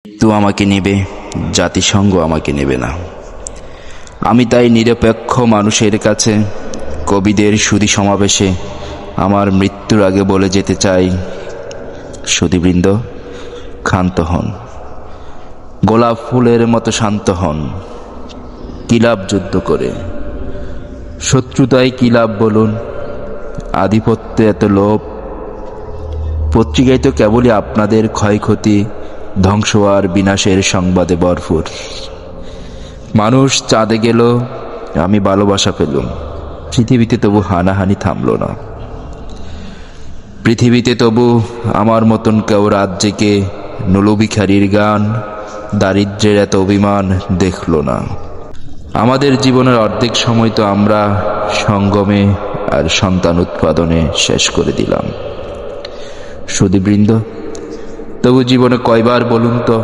মৃত্যু আমাকে নেবে, জাতিসংঘ আমাকে নেবে না। আমি তাই নিরপেক্ষ মানুষের কাছে, কবিদের সুধী সমাবেশে আমার মৃত্যুর আগে বলে যেতে চাই, সুধীবৃন্দ, ক্ষান্ত হন, গোলাপ ফুলের মতো শান্ত হন। কি লাভ যুদ্ধ করে? শত্রুতায় কি লাভ বলুন? আধিপত্যে এত লোভ? পত্রিকায় তো কেবলই আপনাদের ক্ষয়ক্ষতি, ধ্বংস আর বিনাশের সংবাদে ভরপুর। মানুষ চাঁদে গেল, আমি ভালোবাসা পেলুম, পৃথিবীতে তবু হানাহানি থামল না। পৃথিবীতে তবু আমার মতন কেউ রাত জেগে নুলুভিখারির গান, দারিদ্র্যের এত অভিমান দেখল না। আমাদের জীবনের অর্ধেক সময় তো আমরা সঙ্গমে আর সন্তান উৎপাদনে শেষ করে দিলাম। সুধীবৃন্দ, তবু জীবনে কয়বার বলুন তো